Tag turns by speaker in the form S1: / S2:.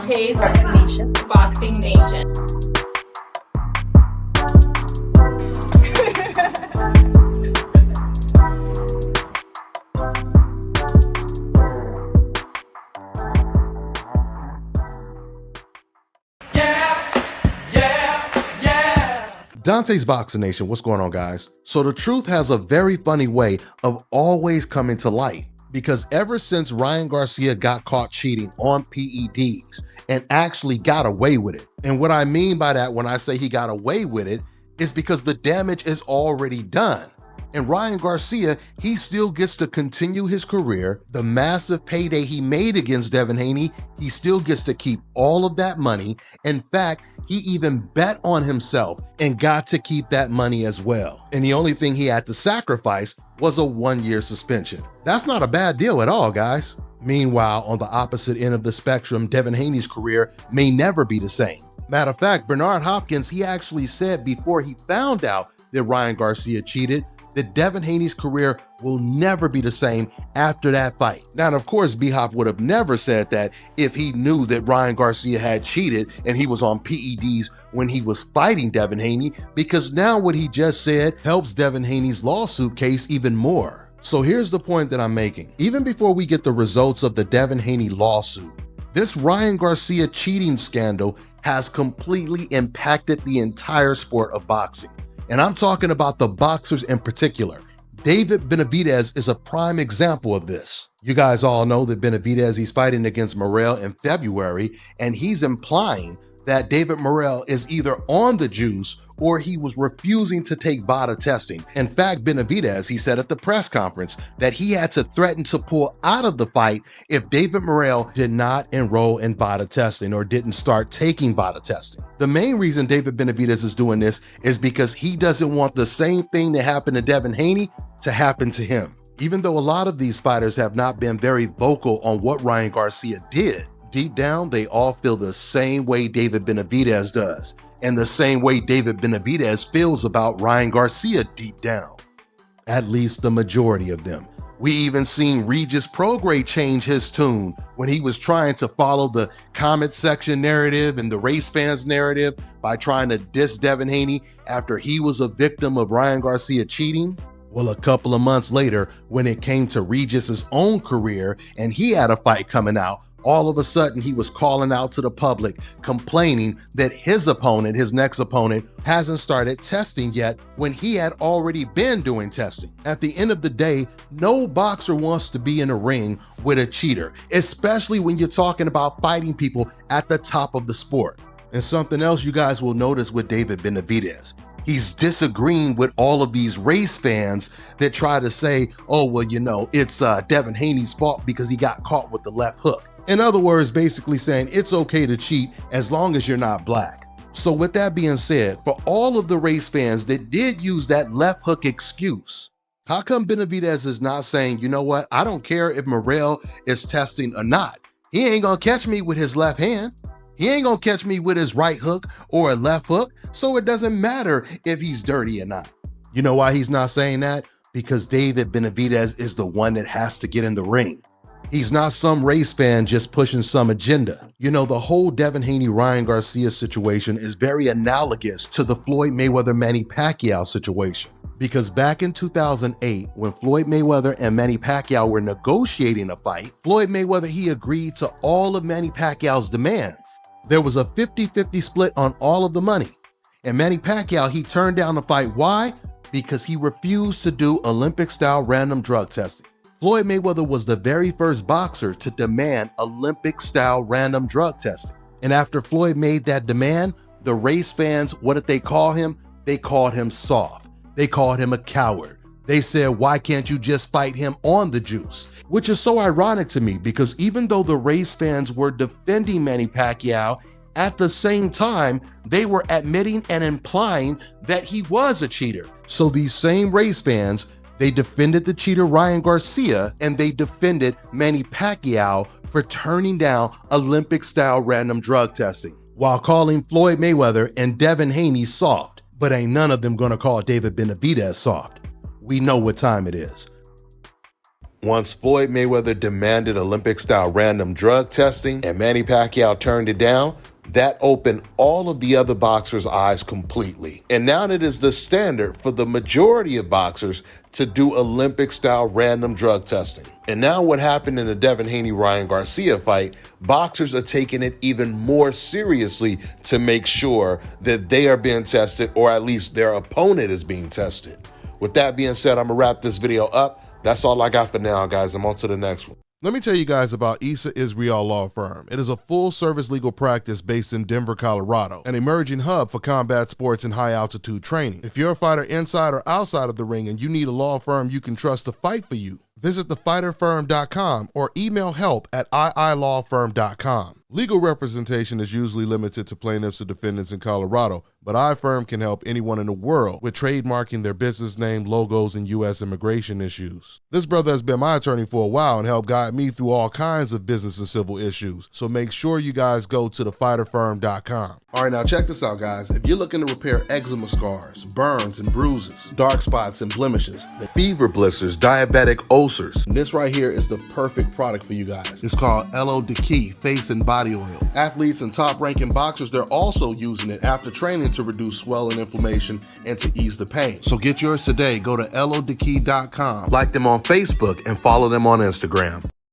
S1: Dante's Boxing Nation. Boxing Nation.
S2: Dante's Boxing Nation, what's going on, guys? So the truth has a very funny way of always coming to light, because ever since Ryan Garcia got caught cheating on PEDs and actually got away with it, and what I mean by that when I say he got away with it is because the damage is already done. And Ryan Garcia, he still gets to continue his career. The massive payday he made against Devin Haney, he still gets to keep all of that money. In fact, he even bet on himself and got to keep that money as well. And the only thing he had to sacrifice was a 1-year suspension. That's not a bad deal at all, guys. Meanwhile, on the opposite end of the spectrum, Devin Haney's career may never be the same. Matter of fact, Bernard Hopkins, he actually said before he found out that Ryan Garcia cheated, that Devin Haney's career will never be the same after that fight. Now, of course, B-Hop would have never said that if he knew that Ryan Garcia had cheated and he was on PEDs when he was fighting Devin Haney, because now what he just said helps Devin Haney's lawsuit case even more. So here's the point that I'm making. Even before we get the results of the Devin Haney lawsuit, this Ryan Garcia cheating scandal has completely impacted the entire sport of boxing. And I'm talking about the boxers in particular. David Benavidez is a prime example of this. You guys all know that Benavidez, he's fighting against Morrell in February, and he's implying that David Morrell is either on the juice or he was refusing to take VADA testing. In fact, Benavidez, he said at the press conference that he had to threaten to pull out of the fight if David Morrell did not enroll in VADA testing or didn't start taking VADA testing. The main reason David Benavidez is doing this is because he doesn't want the same thing that happened to Devin Haney to happen to him. Even though a lot of these fighters have not been very vocal on what Ryan Garcia did, deep down, they all feel the same way David Benavidez does, and the same way David Benavidez feels about Ryan Garcia deep down. At least the majority of them. We even seen Regis Prograis change his tune when he was trying to follow the comment section narrative and the race fans narrative by trying to diss Devin Haney after he was a victim of Ryan Garcia cheating. Well, a couple of months later, when it came to Regis's own career and he had a fight coming out, all of a sudden he was calling out to the public, complaining that his opponent, his next opponent, hasn't started testing yet when he had already been doing testing. At the end of the day, no boxer wants to be in a ring with a cheater, especially when you're talking about fighting people at the top of the sport. And something else you guys will notice with David Benavidez. He's disagreeing with all of these race fans that try to say, oh, well, you know, it's Devin Haney's fault because he got caught with the left hook. In other words, basically saying it's okay to cheat as long as you're not black. So with that being said, for all of the race fans that did use that left hook excuse, how come Benavidez is not saying, you know what, I don't care if Morrell is testing or not. He ain't gonna catch me with his left hand. He ain't gonna catch me with his right hook or a left hook, so it doesn't matter if he's dirty or not. You know why he's not saying that? Because David Benavidez is the one that has to get in the ring. He's not some race fan just pushing some agenda. You know, the whole Devin Haney-Ryan Garcia situation is very analogous to the Floyd Mayweather-Manny Pacquiao situation. Because back in 2008, when Floyd Mayweather and Manny Pacquiao were negotiating a fight, Floyd Mayweather, he agreed to all of Manny Pacquiao's demands. There was a 50-50 split on all of the money. And Manny Pacquiao, he turned down the fight. Why? Because he refused to do Olympic-style random drug testing. Floyd Mayweather was the very first boxer to demand Olympic-style random drug testing. And after Floyd made that demand, the race fans, what did they call him? They called him soft. They called him a coward. They said, why can't you just fight him on the juice? Which is so ironic to me, because even though the race fans were defending Manny Pacquiao, at the same time, they were admitting and implying that he was a cheater. So these same race fans, they defended the cheater Ryan Garcia, and they defended Manny Pacquiao for turning down Olympic-style random drug testing, while calling Floyd Mayweather and Devin Haney soft. But ain't none of them gonna call David Benavidez soft. We know what time it is. Once Floyd Mayweather demanded Olympic-style random drug testing and Manny Pacquiao turned it down, that opened all of the other boxers' eyes completely. And now it is the standard for the majority of boxers to do Olympic-style random drug testing. And now what happened in the Devin Haney-Ryan Garcia fight, boxers are taking it even more seriously to make sure that they are being tested, or at least their opponent is being tested. With that being said, I'm gonna wrap this video up. That's all I got for now, guys. I'm on to the next one. Let me tell you guys about Issa Israel Law Firm. It is a full-service legal practice based in Denver, Colorado, an emerging hub for combat sports and high-altitude training. If you're a fighter inside or outside of the ring and you need a law firm you can trust to fight for you, visit thefighterfirm.com or email help@iilawfirm.com. Legal representation is usually limited to plaintiffs or defendants in Colorado, but iFirm can help anyone in the world with trademarking their business name, logos, and U.S. immigration issues. This brother has been my attorney for a while and helped guide me through all kinds of business and civil issues, so make sure you guys go to thefighterfirm.com. All right, now check this out, guys. If you're looking to repair eczema scars, burns and bruises, dark spots and blemishes, fever blisters, diabetic ulcers, this right here is the perfect product for you guys. It's called LO Decay Face and Body Oil. Athletes and top-ranking boxers, they're also using it after training to reduce swelling, inflammation, and to ease the pain. So get yours today. Go to lodecay.com, like them on Facebook, and follow them on Instagram.